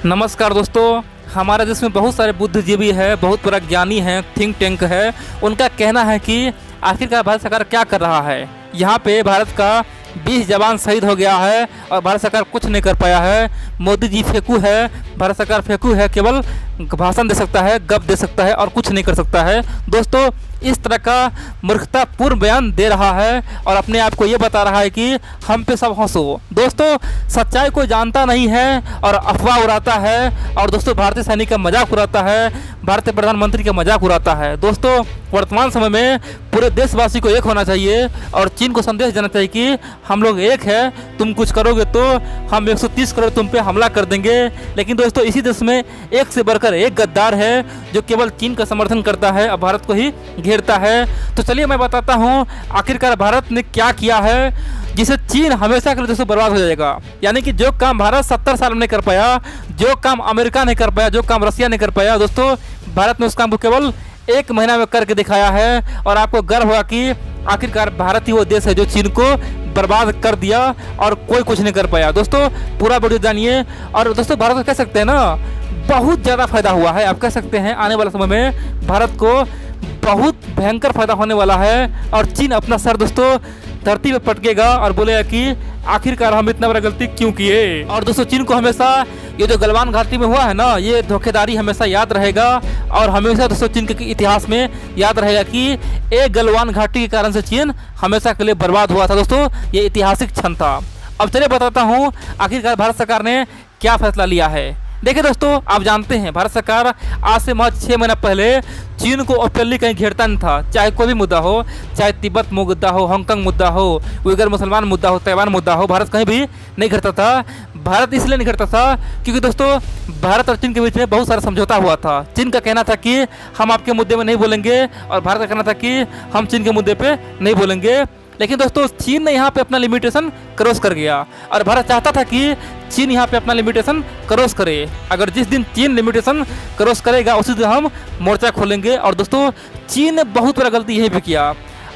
नमस्कार दोस्तों, हमारे देश में बहुत सारे बुद्धिजीवी है, बहुत बड़ा ज्ञानी है, थिंक टैंक है। उनका कहना है कि आखिरकार भारत सरकार क्या कर रहा है। यहाँ पे भारत का 20 जवान शहीद हो गया है और भारत सरकार कुछ नहीं कर पाया है। मोदी जी फेंकू है, भारत सरकार फेंकू है, केवल भाषण दे सकता है, गप दे सकता है और कुछ नहीं कर सकता है। दोस्तों, इस तरह का मूर्खतापूर्ण बयान दे रहा है और अपने आप को ये बता रहा है कि हम पे सब हंसो। दोस्तों, सच्चाई को जानता नहीं है और अफवाह उड़ाता है और दोस्तों भारतीय सैनिक का मजाक उड़ाता है, भारतीय प्रधानमंत्री का मजाक उड़ाता है। दोस्तों, वर्तमान समय में पूरे देशवासी को एक होना चाहिए और चीन को संदेश देना चाहिए कि हम लोग एक है, तुम कुछ करोगे तो हम 130 करोड़ तुम पे हमला कर देंगे। लेकिन दोस्तों, इसी देश में एक से बढ़कर एक गद्दार है जो केवल चीन का समर्थन करता है और भारत को ही घेरता है। तो चलिए मैं बताता हूँ आखिरकार भारत ने क्या किया है जिसे चीन हमेशा के लिए दोस्तों बर्बाद हो जाएगा। यानी कि जो काम भारत 70 साल में नहीं कर पाया, जो काम अमेरिका नहीं कर पाया, जो काम रसिया नहीं कर पाया, दोस्तों भारत ने उस काम को केवल 1 महीना में करके दिखाया है। और आपको गर्व होगा कि आखिरकार भारत ही वो देश है जो चीन को बर्बाद कर दिया और कोई कुछ नहीं कर पाया। दोस्तों, पूरा वीडियो जानिए। और दोस्तों, भारत को कह सकते हैं ना, बहुत ज़्यादा फायदा हुआ है। आप कह सकते हैं आने वाले समय में भारत को बहुत भयंकर फायदा होने वाला है और चीन अपना सर दोस्तों धरती पे पटकेगा और बोलेगा कि आखिरकार हम इतना बड़ा गलती क्यों किए। और दोस्तों, चीन को हमेशा ये जो गलवान घाटी में हुआ है ना, ये धोखेधारी हमेशा याद रहेगा और हमेशा दोस्तों चीन के इतिहास में याद रहेगा कि एक गलवान घाटी के कारण से चीन हमेशा के लिए बर्बाद हुआ था। दोस्तों, ये ऐतिहासिक क्षण था। अब चलिए बताता हूँ आखिरकार भारत सरकार ने क्या फैसला लिया है। देखिए दोस्तों, आप जानते हैं भारत सरकार आज से महज 6 महीना पहले चीन को ओपनली कहीं घेरता नहीं था। चाहे कोई भी मुद्दा हो, चाहे तिब्बत मुद्दा हो, हांगकांग मुद्दा हो, उइगर मुसलमान मुद्दा हो, ताइवान मुद्दा हो, भारत कहीं भी नहीं घेरता था। भारत इसलिए नहीं घेरता था क्योंकि दोस्तों भारत और चीन के बीच में बहुत सारा समझौता हुआ था। चीन का कहना था कि हम आपके मुद्दे में नहीं बोलेंगे और भारत का कहना था कि हम चीन के मुद्दे पर नहीं बोलेंगे। लेकिन दोस्तों, चीन ने यहाँ पे अपना लिमिटेशन क्रॉस कर गया और भारत चाहता था कि चीन यहाँ पे अपना लिमिटेशन क्रॉस करे। अगर जिस दिन चीन लिमिटेशन क्रॉस करेगा उसी दिन हम मोर्चा खोलेंगे। और दोस्तों, चीन ने बहुत बड़ा गलती यही भी किया।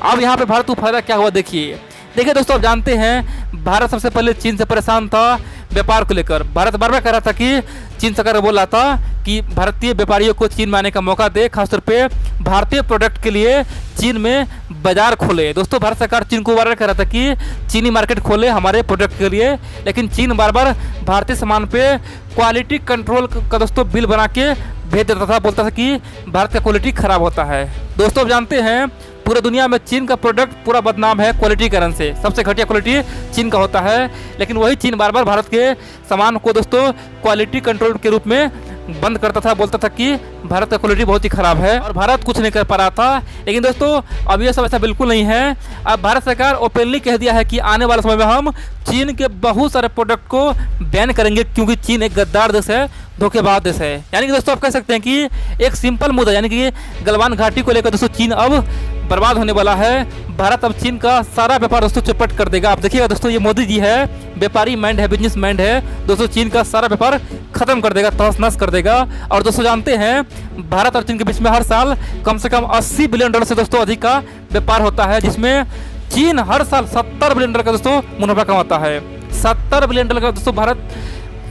अब यहाँ पे भारत को फायदा क्या हुआ देखिए दोस्तों, आप जानते हैं भारत सबसे पहले चीन से परेशान था व्यापार को लेकर। भारत बार बार कह रहा था कि चीन सरकार बोल रहा था कि भारतीय व्यापारियों को चीन में आने का मौका दे, खासतौर पे भारतीय प्रोडक्ट के लिए चीन में बाजार खोले। दोस्तों, भारत सरकार चीन को बार बार कह रहा था कि चीनी मार्केट खोले हमारे प्रोडक्ट के लिए, लेकिन चीन बार बार भारतीय सामान पे क्वालिटी कंट्रोल का दोस्तों बिल बना के भेज देता था, बोलता था कि भारत का क्वालिटी खराब होता है। दोस्तों, आप जानते हैं पूरे दुनिया में चीन का प्रोडक्ट पूरा बदनाम है क्वालिटी कारण से, सबसे घटिया क्वालिटी चीन का होता है। लेकिन वही चीन बार बार भारत के सामान को दोस्तों क्वालिटी कंट्रोल के रूप में बंद करता था, बोलता था कि भारत का क्वालिटी बहुत ही खराब है और भारत कुछ नहीं कर पा रहा था। लेकिन दोस्तों, अब ये सब ऐसा बिल्कुल नहीं है। अब भारत सरकार ओपनली कह दिया है कि आने वाले समय में हम चीन के बहुत सारे प्रोडक्ट को बैन करेंगे क्योंकि चीन एक गद्दार देश है, धोखेबाज देश है। यानी कि दोस्तों, आप कह सकते हैं कि एक सिंपल मुद्दा यानी कि गलवान घाटी को लेकर दोस्तों चीन अब बर्बाद होने वाला है। भारत अब चीन का सारा व्यापार दोस्तों चौपट कर देगा। आप देखिएगा दोस्तों, ये मोदी जी है, व्यापारी माइंड है, बिजनेस माइंड है। दोस्तों, चीन का सारा व्यापार खत्म कर देगा, तहस नहस कर देगा। और दोस्तों, जानते हैं भारत और चीन के बीच में हर साल कम से कम $80 बिलियन से दोस्तों अधिक का व्यापार होता है, जिसमें चीन हर साल $70 बिलियन का दोस्तों मुनाफा कमाता है। $70 बिलियन का दोस्तों भारत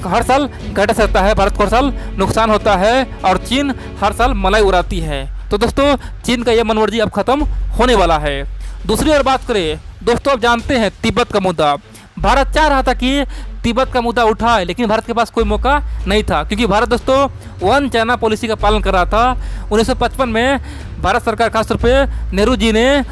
हर साल घाटा सकता है, भारत को हर साल नुकसान होता है और चीन हर साल मलाई उड़ाती है। तो दोस्तों, चीन का यह मनमर्जी अब खत्म होने वाला है। दूसरी ओर बात करें दोस्तों, आप जानते हैं तिब्बत का मुद्दा। भारत चाह रहा था कि तिब्बत का मुद्दा उठाए, लेकिन भारत के पास कोई मौका नहीं था क्योंकि भारत दोस्तों वन चाइना पॉलिसी का पालन कर रहा था। 1955 में भारत सरकार खासतौर पे नेहरू जी ने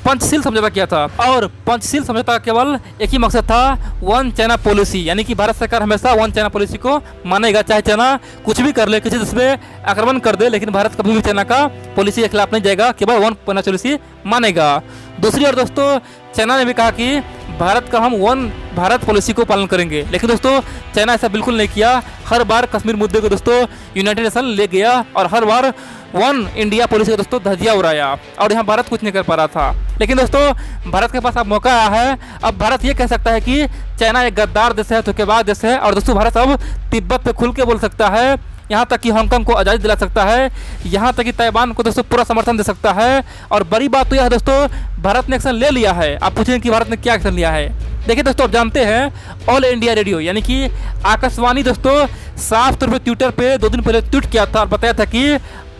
पंचशील समझौता किया था और पंचशील समझौता का केवल एक ही मकसद था, वन चाइना पॉलिसी। यानी कि भारत सरकार हमेशा वन चाइना पॉलिसी को मानेगा, चाहे चाइना कुछ भी कर ले, किसी देश पे आक्रमण कर दे, लेकिन भारत कभी भी चाइना का पॉलिसी के खिलाफ नहीं जाएगा, केवल वन चाइना पॉलिसी मानेगा। दूसरी ओर दोस्तों, चाइना ने भी कहा कि भारत का हम वन भारत पॉलिसी को पालन करेंगे, लेकिन दोस्तों चाइना ऐसा बिल्कुल नहीं किया। हर बार कश्मीर मुद्दे को दोस्तों यूनाइटेड नेशन ले गया और हर बार वन इंडिया पॉलिसी का दोस्तों धज्जियां उड़ाया और यहाँ भारत कुछ नहीं कर पा रहा था। लेकिन दोस्तों, भारत के पास अब मौका आया है। अब भारत ये कह सकता है कि चाइना एक गद्दार देश है, धोखेबाज देश है और दोस्तों भारत अब तिब्बत पे खुल के बोल सकता है। यहाँ तक कि हांगकांग को आज़ादी दिला सकता है, यहाँ तक कि ताइवान को दोस्तों पूरा समर्थन दे सकता है। और बड़ी बात तो यह है दोस्तों, भारत ने एक्शन ले लिया है। आप पूछेंगे कि भारत ने क्या एक्शन लिया है। देखिए दोस्तों, आप जानते हैं ऑल इंडिया रेडियो यानी कि आकाशवाणी दोस्तों साफ तौर पर ट्विटर पे 2 दिन पहले ट्वीट किया था और बताया था कि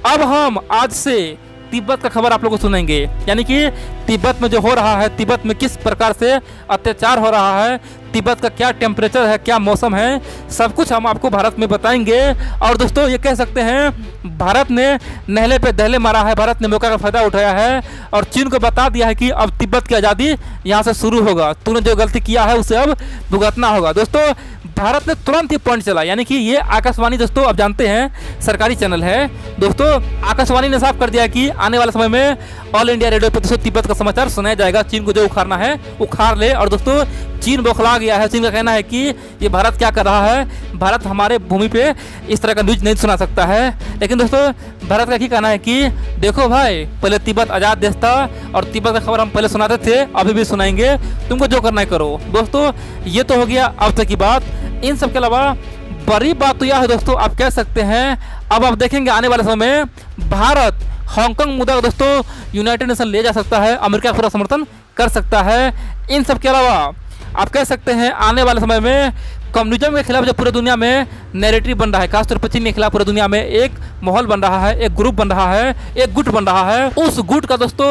अब हम आज से तिब्बत का खबर आप लोगों को सुनेंगे। यानी कि तिब्बत में जो हो रहा है, तिब्बत में किस प्रकार से अत्याचार हो रहा है, तिब्बत का क्या टेम्परेचर है, क्या मौसम है, सब कुछ हम आपको भारत में बताएंगे। और दोस्तों ये कह सकते हैं भारत ने नहले पे दहले मारा है, भारत ने मौका का फायदा उठाया है और चीन को बता दिया है कि अब तिब्बत की आज़ादी यहाँ से शुरू होगा, तूने जो गलती किया है उसे अब भुगतना होगा। दोस्तों भारत ने तुरंत ही पॉइंट चला, यानी कि ये आकाशवाणी दोस्तों आप जानते हैं सरकारी चैनल है। दोस्तों आकाशवाणी ने साफ कर दिया कि आने वाले समय में ऑल इंडिया रेडियो पर दोस्तों तिब्बत का समाचार सुनाया जाएगा। चीन को जो उखाड़ना है उखाड़ ले। और दोस्तों चीन बौखला गया है। चीन का कहना है कि ये भारत क्या कर रहा है, भारत हमारे भूमि पे इस तरह का न्यूज नहीं सुना सकता है। लेकिन दोस्तों भारत का क्या कहना है कि देखो भाई, पहले तिब्बत आज़ाद देश था और तिब्बत का खबर हम पहले सुनाते थे, अभी भी सुनाएंगे, तुमको जो करना है करो। दोस्तों ये तो हो गया अब तक की बात। इन सब के अलावा बड़ी बात तो यह है दोस्तों, आप कह सकते हैं अब आप देखेंगे आने वाले समय में भारत हांगकांग मुद्दा दोस्तों यूनाइटेड नेशन ले जा सकता है, अमेरिका का पूरा समर्थन कर सकता है। इन सब के अलावा आप कह सकते हैं आने वाले समय में कम्युनिज्म के खिलाफ जो पूरी दुनिया में नैरेटिव बन रहा है, खासतौर पर चीन के खिलाफ पूरी दुनिया में एक माहौल बन रहा है, एक ग्रुप बन रहा है, एक गुट बन रहा है। उस गुट का दोस्तों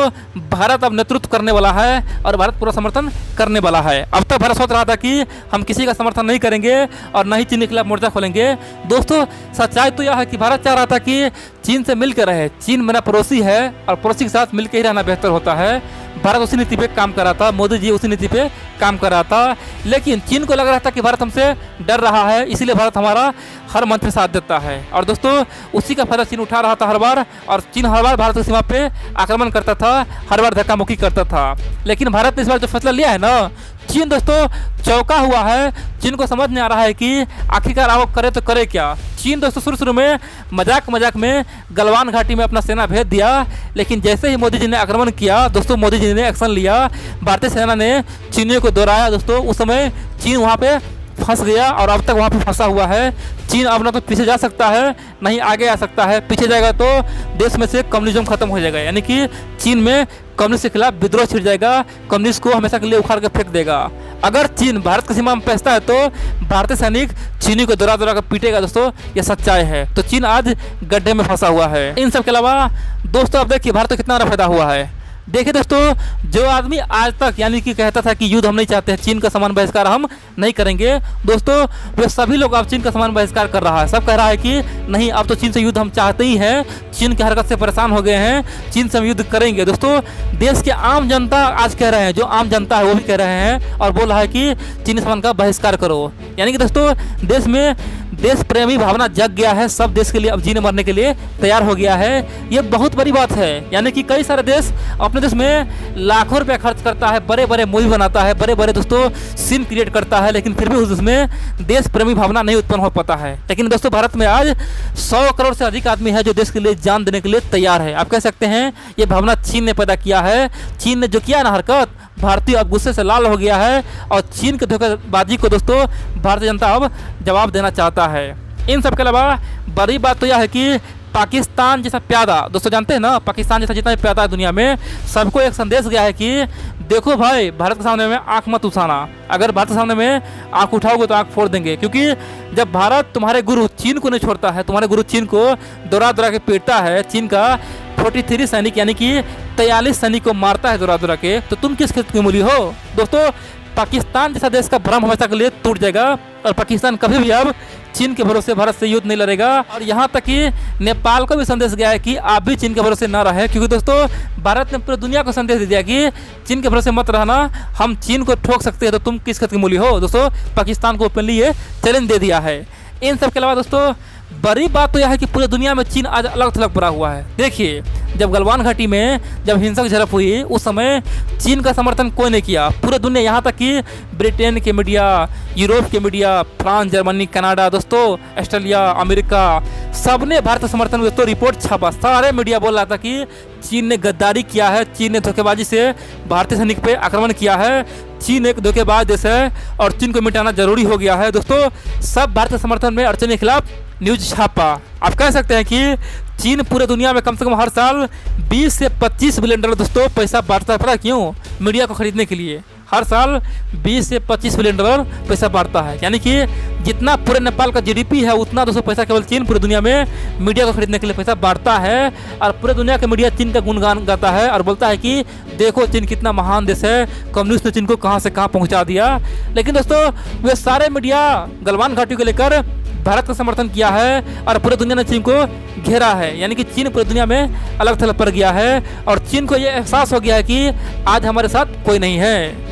भारत अब नेतृत्व करने वाला है और भारत पूरा समर्थन करने वाला है। अब तक भारत सोच रहा था कि हम किसी का समर्थन नहीं करेंगे और न ही चीन के खिलाफ मोर्चा खोलेंगे। दोस्तों सच्चाई तो यह है कि भारत चाह रहा था कि चीन से मिलकर रहे। चीन मेरा पड़ोसी है और पड़ोसी के साथ मिलकर ही रहना बेहतर होता है। भारत उसी नीति पे काम कर रहा था, मोदी जी उसी नीति पे काम कर रहा था। लेकिन चीन को लग रहा था कि भारत हमसे डर रहा है, इसीलिए भारत हमारा हर मंच में साथ देता है। और दोस्तों उसी का फायदा चीन उठा रहा था हर बार, और चीन हर बार भारत की सीमा पे आक्रमण करता था, हर बार धक्का मुक्की करता था। लेकिन भारत ने इस बार जो फैसला लिया है ना, चीन दोस्तों चौंका हुआ है। चीन को समझ नहीं आ रहा है कि आखिरकार वो करे तो करे क्या। चीन दोस्तों शुरू में मजाक में गलवान घाटी में अपना सेना भेज दिया, लेकिन जैसे ही मोदी जी ने आक्रमण किया दोस्तों, मोदी जी ने एक्शन लिया, भारतीय सेना ने चीनियों को दोहराया दोस्तों। उस समय चीन वहाँ पे फंस गया और अब तक वहाँ पे फंसा हुआ है। चीन अब ना तो पीछे जा सकता है नहीं आगे आ सकता है। पीछे जाएगा तो देश में से कम्युनिज्म खत्म हो जाएगा, यानी कि चीन में कम्युनिस्ट के खिलाफ विद्रोह छिड़ जाएगा, कम्युनिस्ट को हमेशा के लिए उखाड़ कर फेंक देगा। अगर चीन भारत की सीमा में पहुंचता है तो भारतीय सैनिक चीनी को दौरा कर पीटेगा दोस्तों, ये सच्चाई है। तो चीन आज गड्ढे में फंसा हुआ है। इन सब के अलावा दोस्तों अब देखिए भारत को कितना फायदा हुआ है। देखिए दोस्तों, जो आदमी आज तक यानी कि कहता था कि युद्ध हम नहीं चाहते हैं, चीन का सामान बहिष्कार हम नहीं करेंगे, दोस्तों वे सभी लोग अब चीन का सामान बहिष्कार कर रहा है। सब कह रहा है कि नहीं, अब तो चीन से युद्ध हम चाहते ही हैं, चीन की हरकत से परेशान हो गए हैं, चीन से हम युद्ध करेंगे। दोस्तों देश के आम जनता आज कह रहे हैं, जो आम जनता है वो भी कह रहे हैं और बोल रहा है कि चीनी सामान का बहिष्कार करो। यानी कि दोस्तों देश में देश प्रेमी भावना जग गया है, सब देश के लिए अब जीने मरने के लिए तैयार हो गया है। ये बहुत बड़ी बात है। यानी कि कई सारे देश अपने देश में लाखों रुपए खर्च करता है, बड़े बड़े मूवी बनाता है, बड़े बड़े दोस्तों सीन क्रिएट करता है, लेकिन फिर भी उस देश में देश प्रेमी भावना नहीं उत्पन्न हो पाता है। लेकिन दोस्तों भारत में आज 100 करोड़ से अधिक आदमी है जो देश के लिए जान देने के लिए तैयार है। आप कह सकते हैं ये भावना चीन ने पैदा किया है। चीन ने जो किया ना हरकत, भारतीय अब गुस्से से लाल हो गया है और चीन के धोखेबाजी को दोस्तों भारतीय जनता अब जवाब देना चाहता है। इन सब के अलावा बड़ी बात तो यह है कि पाकिस्तान जैसा प्यादा, दोस्तों जानते हैं ना, पाकिस्तान जैसा जितना भी प्यादा है दुनिया में, सबको एक संदेश गया है कि देखो भाई, भारत के सामने में आंख मत उठाना। अगर भारत के सामने में आंख उठाओगे तो आंख फोड़ देंगे। क्योंकि जब भारत तुम्हारे गुरु चीन को नहीं छोड़ता है, तुम्हारे गुरु चीन को दौरा के पीटता है, चीन का 43 सैनिक यानी कि 43 सैनिक को मारता है दौरा के, तो तुम किस खेत की मूली हो। दोस्तों पाकिस्तान जैसा देश का भ्रम हमेशा के लिए टूट जाएगा और पाकिस्तान कभी भी अब चीन के भरोसे भारत से युद्ध नहीं लड़ेगा। और यहाँ तक कि नेपाल को भी संदेश गया है कि आप भी चीन के भरोसे न रहे, क्योंकि दोस्तों भारत ने पूरी दुनिया को संदेश दे दिया कि चीन के भरोसे मत रहना, हम चीन को ठोक सकते हैं, तो तुम किस खेत की मूली हो। दोस्तों पाकिस्तान को ओपनली ये चैलेंज दे दिया है। इन सब के अलावा दोस्तों बड़ी बात तो यह है कि पूरी दुनिया में चीन आज अलग थलग पड़ा हुआ है। देखिए जब गलवान घाटी में जब हिंसक झड़प हुई उस समय चीन का समर्थन कोई नहीं किया। पूरे दुनिया, यहाँ तक कि ब्रिटेन के मीडिया, यूरोप के मीडिया, फ्रांस, जर्मनी, कनाडा, दोस्तों ऑस्ट्रेलिया, अमेरिका, सब ने भारत समर्थन में दोस्तों रिपोर्ट छापा। सारे मीडिया बोल रहा था कि चीन ने गद्दारी किया है, चीन ने धोखेबाजी से भारतीय सैनिक पे आक्रमण किया है, चीन एक धोखेबाज देश है और चीन को मिटाना जरूरी हो गया है। दोस्तों सब भारतीय समर्थन में और चीन के खिलाफ न्यूज छापा। आप कह सकते हैं कि चीन पूरे दुनिया में कम से कम हर साल 20 से 25 बिलियन डॉलर दोस्तों पैसा बांटता है। पता क्यों? मीडिया को खरीदने के लिए हर साल 20 से 25 बिलियन डॉलर पैसा बांटता है। यानी कि जितना पूरे नेपाल का जीडीपी है उतना दोस्तों पैसा केवल चीन पूरी दुनिया में मीडिया को खरीदने के लिए पैसा बांटता है। और पूरे दुनिया का मीडिया चीन का गुणगान गाता है और बोलता है कि देखो चीन कितना महान देश है, कम्युनिस्ट ने चीन को कहाँ से कहाँ पहुँचा दिया। लेकिन दोस्तों वे सारे मीडिया गलवान घाटी को लेकर भारत का समर्थन किया है और पूरी दुनिया ने चीन को घेरा है। यानी कि चीन पूरी दुनिया में अलग थलग पड़ गया है और चीन को ये एहसास हो गया है कि आज हमारे साथ कोई नहीं है।